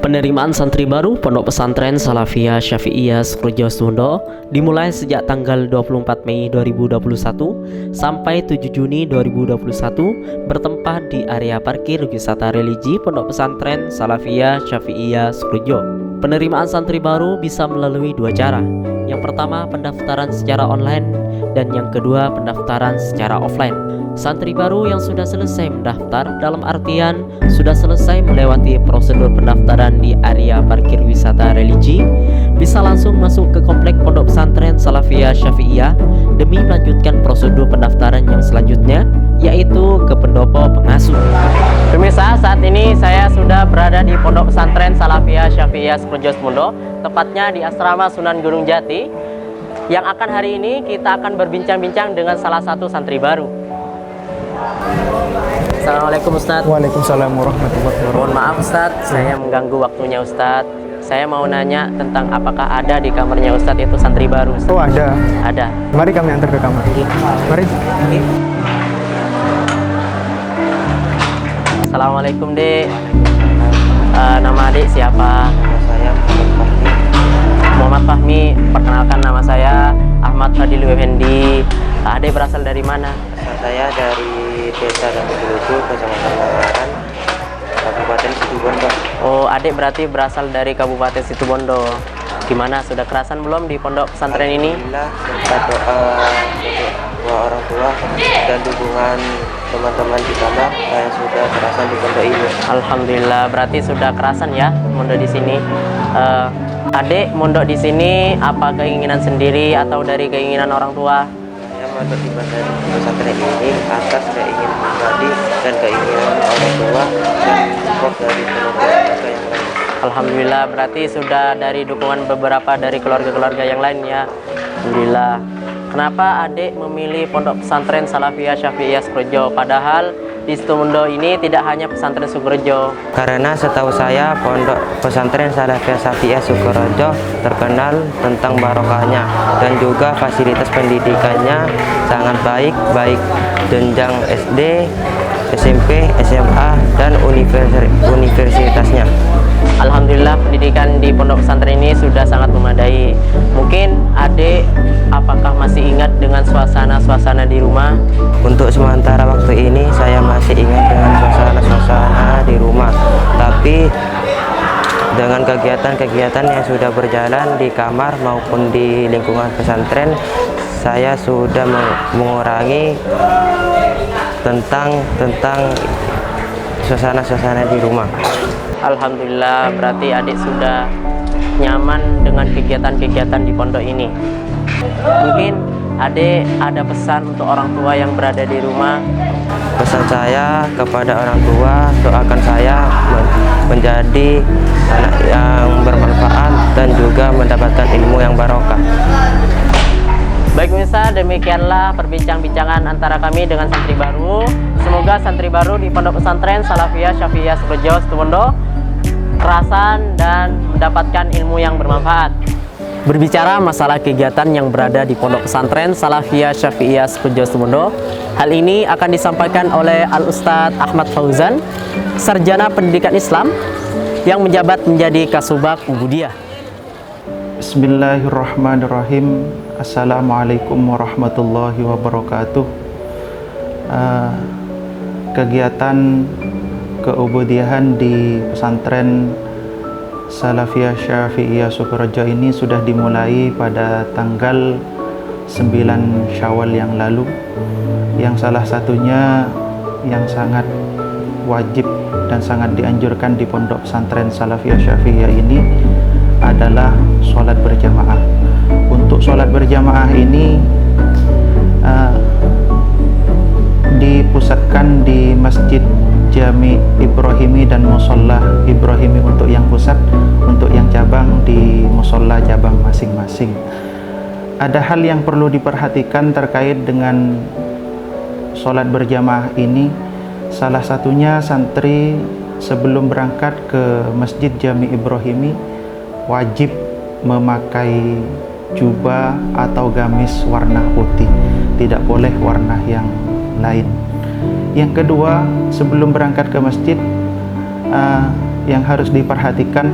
Penerimaan santri baru Pondok Pesantren Salafiyah Syafi'iyah Sukorejo Suwondo dimulai sejak tanggal 24 Mei 2021 sampai 7 Juni 2021 bertempat di area parkir wisata religi Pondok Pesantren Salafiyah Syafi'iyah Sukorejo. Penerimaan santri baru bisa melalui dua cara. Yang pertama, pendaftaran secara online, dan yang kedua, pendaftaran secara offline. Santri baru yang sudah selesai mendaftar, dalam artian sudah selesai melewati prosedur pendaftaran di area parkir wisata religi, bisa langsung masuk ke komplek Pondok Pesantren Salafiyah Syafi'iyah demi melanjutkan prosedur pendaftaran yang selanjutnya, yaitu ke pendopo pengasuh. Pemirsa, saat ini saya sudah berada di Pondok Pesantren Salafiyah Syafi'iyah Sukorejo Suwondo, tepatnya di Asrama Sunan Gunung Jati, yang akan hari ini kita akan berbincang-bincang dengan salah satu santri baru. Assalamualaikum Ustadz. Waalaikumsalam warahmatullahi wabarakatuh. Mohon maaf Ustadz, saya mengganggu waktunya Ustadz. Saya mau nanya tentang apakah ada di kamarnya Ustadz itu santri baru Ustadz? Oh ada. Ada. Mari kami antar ke kamar. Mari. Assalamualaikum Dek. Nama adik siapa? Saya Muhammad Fahmi. Perkenalkan, nama saya Ahmad Fadil Effendi. Adik berasal dari mana? saya dari Desa Dangdulugu, Kecamatan Mangaran, Kabupaten Situbondo. Oh, adik berarti berasal dari Kabupaten Situbondo. Gimana, sudah kerasan belum di pondok pesantren ini? Alhamdulillah, berkat doa untuk dua orang tua dan dukungan teman-teman di kamar, saya sudah kerasan di pondok ini. Alhamdulillah, berarti sudah kerasan ya mondok di sini. Adik mondok di sini apa keinginan sendiri atau dari keinginan orang tua? Saya mondok di pesantren ini atas keinginan pribadi dan keinginan orang tua dan support dari keluarga yang lain. Alhamdulillah, berarti sudah dari dukungan beberapa dari keluarga-keluarga yang lain ya. Alhamdulillah. Kenapa adik memilih Pondok Pesantren Salafiyah Syafi'iyah Sukorejo, padahal di Situbondo ini tidak hanya pesantren Sukorejo? Karena setahu saya Pondok Pesantren Salafiyah Syafi'iyah Sukorejo terkenal tentang barokahnya dan juga fasilitas pendidikannya sangat baik, baik jenjang SD, SMP, SMA, dan universitasnya. Alhamdulillah, pendidikan di pondok pesantren ini sudah sangat memadai. Mungkin adik apakah masih ingat dengan suasana-suasana di rumah? Untuk sementara waktu ini saya masih ingat dengan suasana-suasana di rumah. Tapi dengan kegiatan-kegiatan yang sudah berjalan di kamar maupun di lingkungan pesantren, saya sudah mengurangi tentang suasana-suasana di rumah. Alhamdulillah, berarti adik sudah nyaman dengan kegiatan-kegiatan di pondok ini. Mungkin adik ada pesan untuk orang tua yang berada di rumah? Pesan saya kepada orang tua, doakan saya menjadi anak yang bermanfaat dan juga mendapatkan ilmu yang barokah. Baik pemirsa, demikianlah perbincangan-bincangan antara kami dengan santri baru. Semoga santri baru di Pondok Pesantren Salafiyah Syafi'iyah Sukorejo Situbondo kerasan dan mendapatkan ilmu yang bermanfaat. Berbicara masalah kegiatan yang berada di Pondok Pesantren Salafiyah Syafi'iyah Sukorejo Situbondo, hal ini akan disampaikan oleh Al-Ustadz Ahmad Fauzan, Sarjana Pendidikan Islam yang menjabat menjadi Kasubag Ubudiyah. Bismillahirrahmanirrahim. Assalamualaikum warahmatullahi wabarakatuh. Kegiatan keubudiahan di pesantren Salafiyah Syafi'iyah Sukorejo ini sudah dimulai pada tanggal 9 Syawal yang lalu, yang salah satunya yang sangat wajib dan sangat dianjurkan di Pondok Pesantren Salafiyah Syafi'iyah ini adalah sholat berjamaah. Untuk sholat berjamaah ini dipusatkan di Masjid Jami Ibrahimi dan Musolla Ibrahimi untuk yang pusat, untuk yang cabang di musolla cabang masing-masing. Ada hal yang perlu diperhatikan terkait dengan sholat berjamaah ini. Salah satunya santri sebelum berangkat ke Masjid Jami Ibrahimi wajib memakai jubah atau gamis warna putih, tidak boleh warna yang lain. Yang kedua, sebelum berangkat ke masjid yang harus diperhatikan,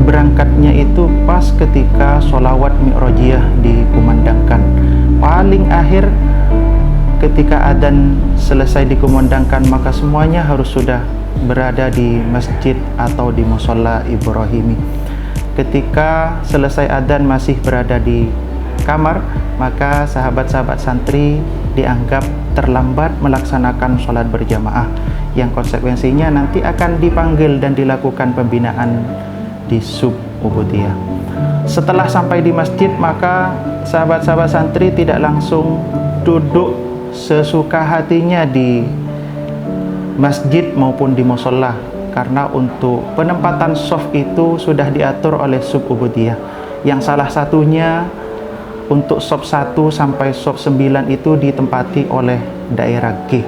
berangkatnya itu pas ketika sholawat mi'rajiyah dikumandangkan. Paling akhir ketika adzan selesai dikumandangkan, maka semuanya harus sudah berada di masjid atau di musholla Ibrahimi. Ketika selesai adzan masih berada di kamar, maka sahabat-sahabat santri dianggap terlambat melaksanakan sholat berjamaah, yang konsekuensinya nanti akan dipanggil dan dilakukan pembinaan di sub-ubudiyah. Setelah sampai di masjid, maka sahabat-sahabat santri tidak langsung duduk sesuka hatinya di masjid maupun di musholla, karena untuk penempatan shaf itu sudah diatur oleh sub-ubudiyah, yang salah satunya untuk shaf 1 sampai shaf 9 itu ditempati oleh daerah G.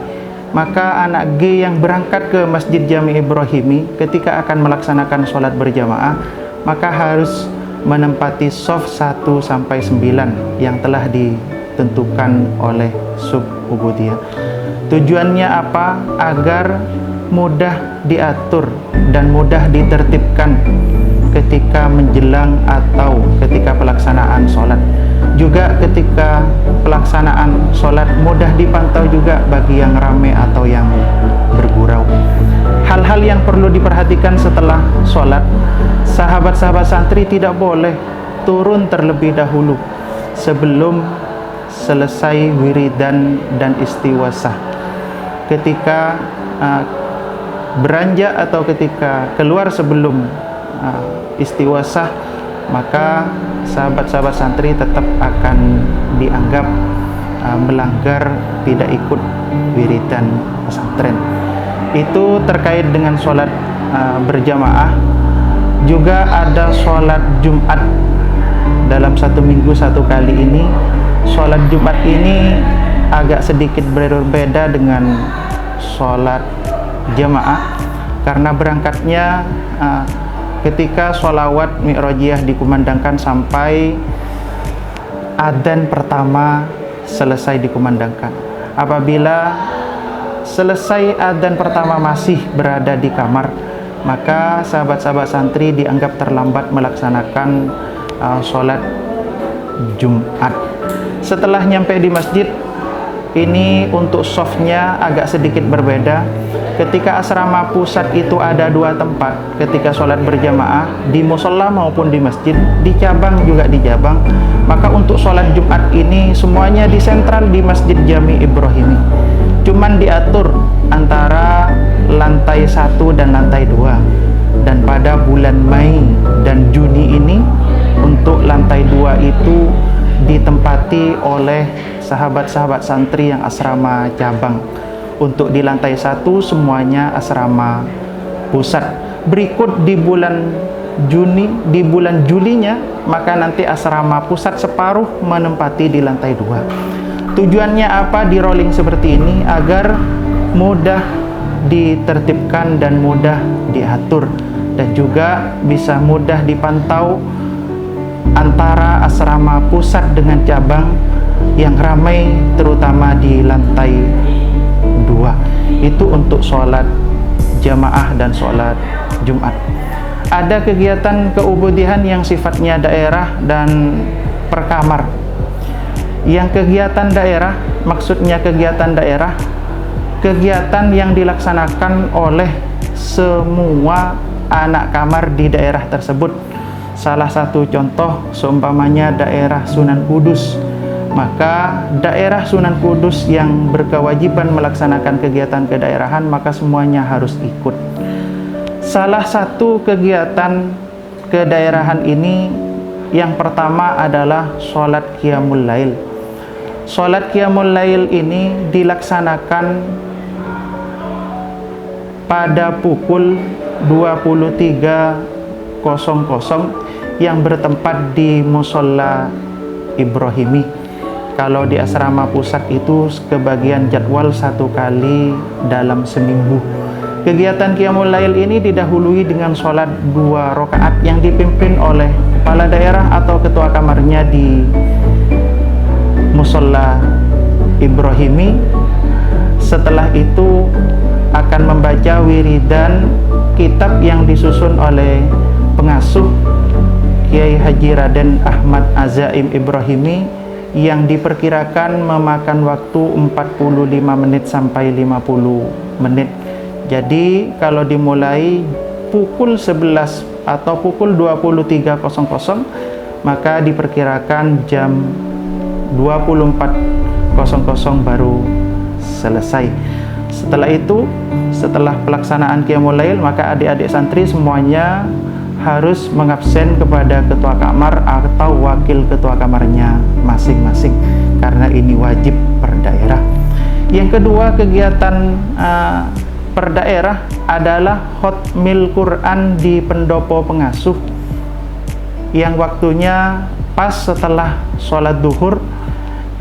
Maka anak G yang berangkat ke Masjid Jami Ibrahimi ketika akan melaksanakan sholat berjamaah, maka harus menempati shaf 1 sampai 9 yang telah ditentukan oleh sub-ubudiyah. Tujuannya apa? Agar mudah diatur dan mudah ditertibkan ketika menjelang atau ketika pelaksanaan sholat. Juga ketika pelaksanaan sholat mudah dipantau juga bagi yang ramai atau yang bergurau. Hal-hal yang perlu diperhatikan setelah sholat, sahabat-sahabat santri tidak boleh turun terlebih dahulu sebelum selesai wiridan dan istiwasah. Ketika beranjak atau ketika keluar sebelum istiwasah, maka sahabat-sahabat santri tetap akan dianggap melanggar, tidak ikut wiridan pesantren. Itu terkait dengan sholat berjamaah. Juga ada sholat Jumat dalam satu minggu satu kali ini. Sholat Jumat ini agak sedikit berbeda dengan sholat jamaah, karena berangkatnya ketika sholawat mi'rajiyah dikumandangkan sampai adzan pertama selesai dikumandangkan. Apabila selesai adzan pertama masih berada di kamar, maka sahabat-sahabat santri dianggap terlambat melaksanakan sholat Jumat. Setelah nyampe di masjid, ini untuk shafnya agak sedikit berbeda. Ketika asrama pusat itu ada 2 tempat ketika sholat berjamaah, di musholla maupun di masjid, di cabang juga di cabang. Maka untuk sholat Jumat ini semuanya di sentral di Masjid Jami Ibrahimi. Cuman diatur antara lantai 1 dan lantai 2. Dan pada bulan Mei dan Juni ini, untuk lantai 2 itu ditempati oleh sahabat-sahabat santri yang asrama cabang. Untuk di lantai 1 semuanya asrama pusat. Berikut di bulan Juni, di bulan Julinya, maka nanti asrama pusat separuh menempati di lantai 2. Tujuannya apa di rolling seperti ini? Agar mudah ditertibkan dan mudah diatur, dan juga bisa mudah dipantau antara asrama pusat dengan cabang yang ramai, terutama di lantai 2. Itu untuk sholat jamaah dan sholat Jumat. Ada kegiatan keubudihan yang sifatnya daerah dan perkamar. Yang kegiatan daerah, maksudnya kegiatan daerah, kegiatan yang dilaksanakan oleh semua anak kamar di daerah tersebut. Salah satu contoh seumpamanya daerah Sunan Kudus, maka daerah Sunan Kudus yang berkewajiban melaksanakan kegiatan kedaerahan, maka semuanya harus ikut. Salah satu kegiatan kedaerahan ini yang pertama adalah sholat Qiyamul Lail. Sholat Qiyamul Lail ini dilaksanakan pada pukul 23.00 yang bertempat di musholla Ibrahimi. Kalau di asrama pusat itu kebagian jadwal 1 kali dalam seminggu. Kegiatan Qiyamul Lail ini didahului dengan sholat 2 rakaat yang dipimpin oleh kepala daerah atau ketua kamarnya di musholla Ibrahimi. Setelah itu akan membaca wiridan kitab yang disusun oleh pengasuh Kiai Haji Raden Ahmad Azaim Ibrahimi yang diperkirakan memakan waktu 45 menit sampai 50 menit. Jadi kalau dimulai pukul 11 atau pukul 23.00, maka diperkirakan jam 24.00 baru selesai. Setelah itu, setelah pelaksanaan Qiyamul Lail, maka adik-adik santri semuanya harus mengabsen kepada ketua kamar atau wakil ketua kamarnya masing-masing, karena ini wajib per daerah. Yang kedua, kegiatan per daerah adalah Khatmil Quran di pendopo pengasuh yang waktunya pas setelah sholat duhur.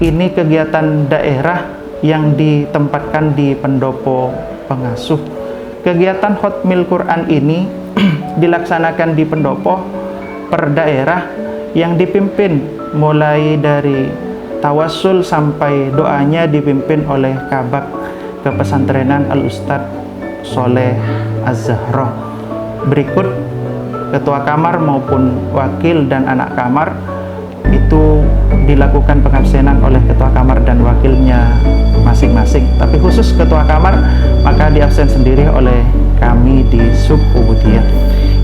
Ini kegiatan daerah yang ditempatkan di pendopo pengasuh. Kegiatan Khatmil Quran ini dilaksanakan di pendopo per daerah yang dipimpin mulai dari tawassul sampai doanya dipimpin oleh Kabak Kepesantrenan Al-Ustadz Soleh Az-Zahra. Berikut ketua kamar maupun wakil dan anak kamar itu dilakukan pengabsenan oleh ketua kamar dan wakilnya masing-masing. Tapi khusus ketua kamar maka diabsen sendiri oleh kami di Sub-Ubudiyah.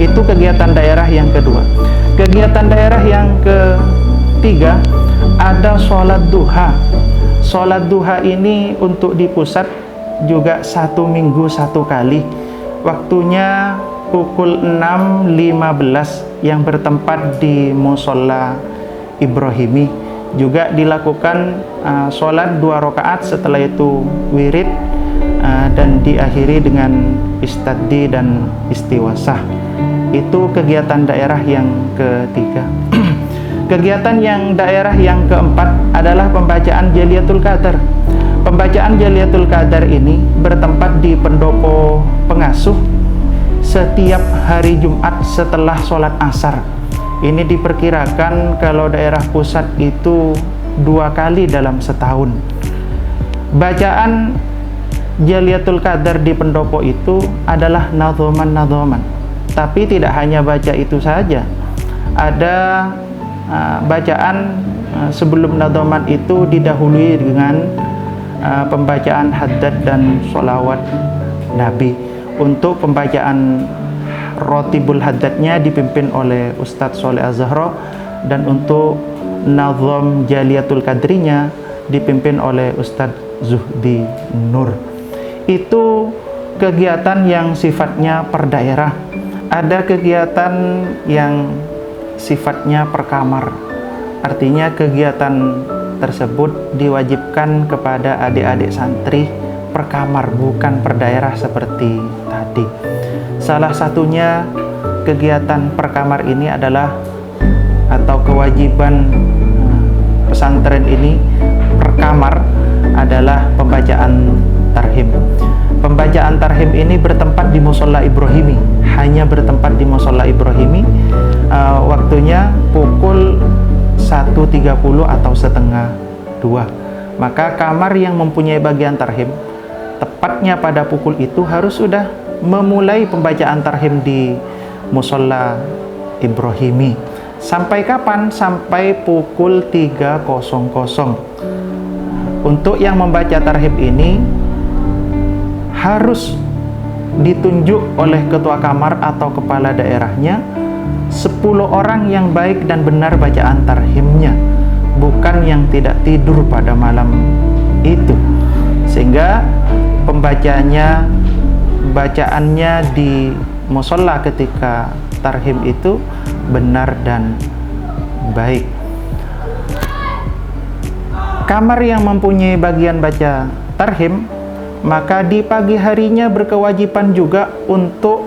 Itu kegiatan daerah yang kedua. Kegiatan daerah yang ketiga ada sholat duha. Sholat duha ini untuk di pusat juga 1 minggu 1 kali. Waktunya pukul 6.15 yang bertempat di Musola Ibrahimi. Juga dilakukan sholat 2 rakaat, setelah itu wirid, dan diakhiri dengan istaddi dan istiwasah. Itu kegiatan daerah yang ketiga. Kegiatan yang daerah yang keempat adalah pembacaan Jaliyatul Qadar. Pembacaan Jaliyatul Qadar ini bertempat di pendopo pengasuh setiap hari Jumat setelah sholat asar. Ini diperkirakan kalau daerah pusat itu 2 kali dalam setahun. Bacaan Jaliyatul Qadar di pendopo itu adalah nadhoman. Tapi tidak hanya baca itu saja. Ada bacaan sebelum nadhoman itu didahului dengan pembacaan haddad dan sholawat Nabi. Untuk pembacaan Rotibul Haddadnya dipimpin oleh Ustadz Soleh Az-Zahra, dan untuk Nazom Jaliyatul Qadrinya dipimpin oleh Ustadz Zuhdi Nur. Itu kegiatan yang sifatnya per daerah. Ada kegiatan yang sifatnya per kamar. Artinya kegiatan tersebut diwajibkan kepada adik-adik santri per kamar, bukan per daerah seperti tadi. Salah satunya kegiatan per kamar ini adalah, atau kewajiban pesantren ini per kamar adalah pembacaan tarhim. Pembacaan tarhim ini bertempat di Musola Ibrahimi, hanya bertempat di Musola Ibrahimi. Waktunya pukul 1.30 atau setengah 2. Maka kamar yang mempunyai bagian tarhim tepatnya pada pukul itu harus sudah memulai pembacaan tarhim di Musola Ibrahimi. Sampai kapan? Sampai pukul 3.00. Untuk yang membaca tarhim ini harus ditunjuk oleh ketua kamar atau kepala daerahnya 10 orang yang baik dan benar bacaan tarhimnya, bukan yang tidak tidur pada malam itu, sehingga bacaannya di musola ketika tarhim itu benar dan baik. Kamar yang mempunyai bagian baca tarhim, maka di pagi harinya berkewajiban juga untuk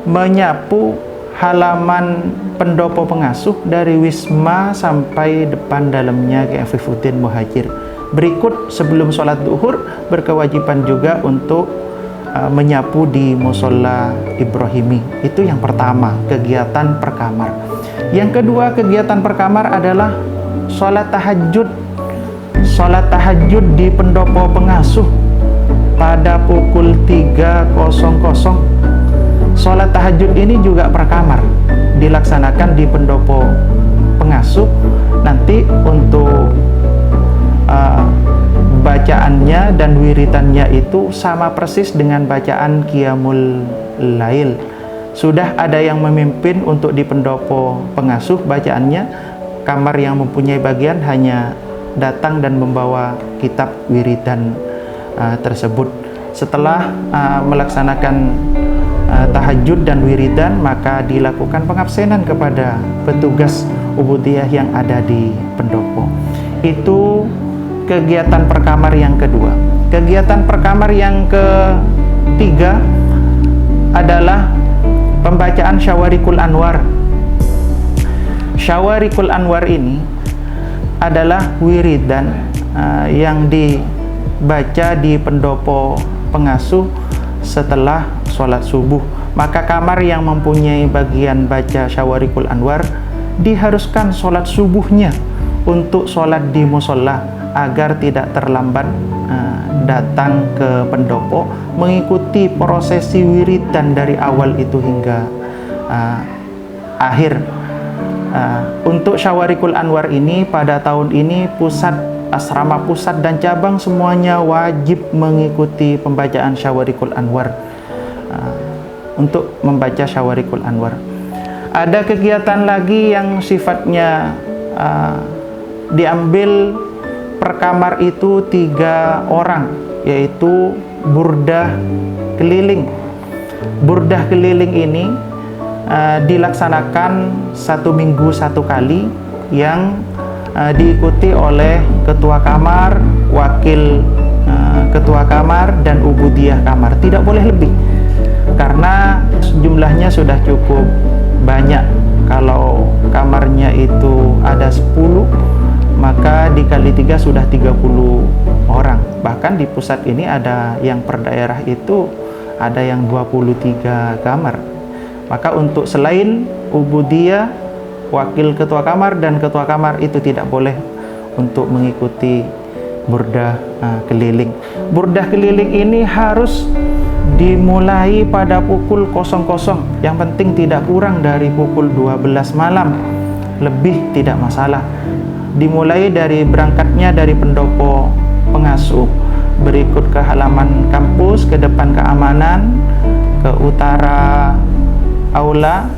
menyapu halaman pendopo pengasuh dari Wisma sampai depan dalamnya Kiai Afifuddin Muhajir. Berikut sebelum sholat duhur berkewajiban juga untuk menyapu di Musola Ibrahimi. Itu yang pertama, kegiatan per kamar. Yang kedua, kegiatan per kamar adalah sholat tahajud. Sholat tahajud di pendopo pengasuh pada pukul 3.00. sholat tahajud ini juga per kamar, dilaksanakan di pendopo pengasuh. Nanti untuk bacaannya dan wiritannya itu sama persis dengan bacaan Qiyamul Lail. Sudah ada yang memimpin untuk di pendopo pengasuh bacaannya. Kamar yang mempunyai bagian hanya datang dan membawa kitab wiridan tersebut. Setelah melaksanakan tahajud dan wiridan, maka dilakukan pengabsenan kepada petugas ubudiyah yang ada di pendopo. Itu kegiatan per kamar yang kedua. Kegiatan per kamar yang ketiga adalah pembacaan Syawarikul Anwar. Syawarikul Anwar ini adalah wiridan yang dibaca di pendopo pengasuh setelah sholat subuh. Maka kamar yang mempunyai bagian baca Syawarikul Anwar diharuskan sholat subuhnya untuk sholat di musola, agar tidak terlambat datang ke pendopo mengikuti prosesi wiridan dari awal itu hingga akhir. Untuk Syawarikul Anwar ini pada tahun ini pusat, asrama pusat dan cabang semuanya wajib mengikuti pembacaan Syawarikul Anwar, untuk membaca Syawarikul Anwar. Ada kegiatan lagi yang sifatnya diambil per kamar itu 3 orang, yaitu burdah keliling. Burdah keliling ini dilaksanakan 1 minggu 1 kali, yang diikuti oleh ketua kamar, wakil ketua kamar, dan ubudiyah kamar. Tidak boleh lebih, karena jumlahnya sudah cukup banyak. Kalau kamarnya itu ada 10, maka dikali 3 sudah 30 orang. Bahkan di pusat ini ada yang per daerah itu ada yang 23 kamar. Maka untuk selain ubudiyah, wakil ketua kamar dan ketua kamar itu tidak boleh untuk mengikuti burdah keliling. Burdah keliling ini harus dimulai pada pukul 00. Yang penting tidak kurang dari pukul 12 malam. Lebih tidak masalah. Dimulai dari berangkatnya dari pendopo pengasuh, berikut ke halaman kampus, ke depan keamanan, ke utara aula.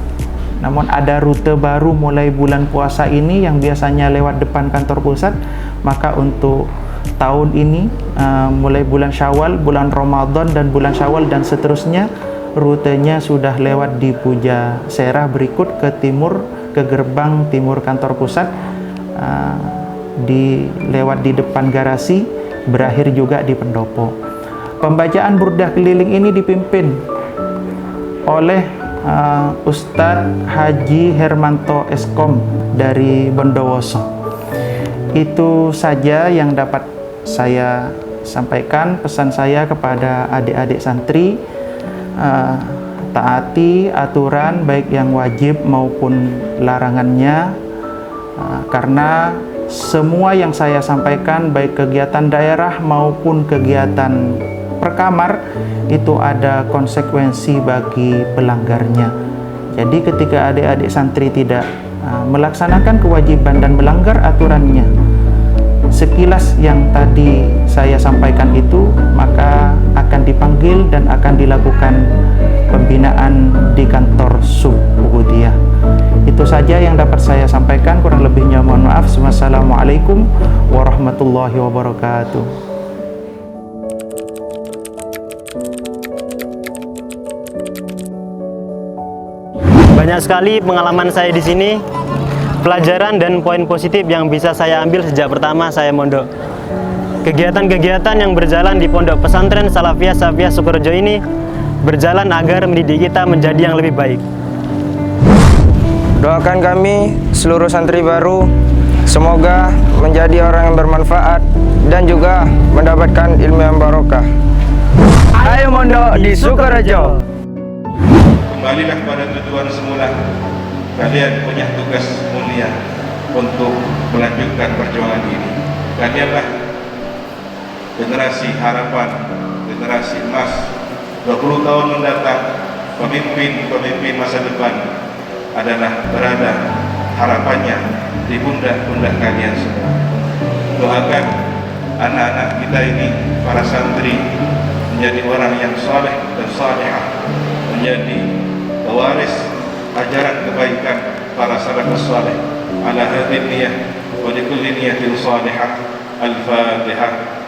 Namun ada rute baru mulai bulan puasa ini yang biasanya lewat depan kantor pusat. Maka untuk tahun ini mulai bulan Syawal, bulan Ramadan dan bulan Syawal dan seterusnya, rutenya sudah lewat di Puja Serah, berikut ke timur, ke gerbang timur kantor pusat, lewat di depan garasi, berakhir juga di pendopo. Pembacaan burdah keliling ini dipimpin oleh Ustadz Haji Hermanto Eskom dari Bondowoso. Itu saja yang dapat saya sampaikan. Pesan saya kepada adik-adik santri, taati aturan baik yang wajib maupun larangannya, karena semua yang saya sampaikan baik kegiatan daerah maupun kegiatan per kamar itu ada konsekuensi bagi pelanggarnya. Jadi ketika adik-adik santri tidak melaksanakan kewajiban dan melanggar aturannya sekilas yang tadi saya sampaikan itu, maka akan dipanggil dan akan dilakukan pembinaan di kantor sub-ubudiyah. Itu saja yang dapat saya sampaikan, kurang lebihnya mohon maaf. Wassalamualaikum warahmatullahi wabarakatuh. Banyak sekali pengalaman saya di sini, pelajaran dan poin positif yang bisa saya ambil sejak pertama saya mondok. Kegiatan-kegiatan yang berjalan di Pondok Pesantren Salafiyah Safiyah Sukorejo ini berjalan agar mendidik kita menjadi yang lebih baik. Doakan kami seluruh santri baru semoga menjadi orang yang bermanfaat dan juga mendapatkan ilmu yang barokah. Ayo mondok di Sukorejo. Kembalilah pada tujuan semula. Kalian punya tugas mulia untuk melanjutkan perjuangan ini. Kalianlah generasi harapan, generasi emas 20 tahun mendatang. pemimpin masa depan adalah berada harapannya di pundak-pundak kalian semua. Doakan anak-anak kita ini, para santri, menjadi orang yang saleh dan salihah, menjadi pewaris ajaran kebaikan para salafus saleh. Ala hadhihi niyyah wa likulli niyyatin salihah. Al-Fatihah.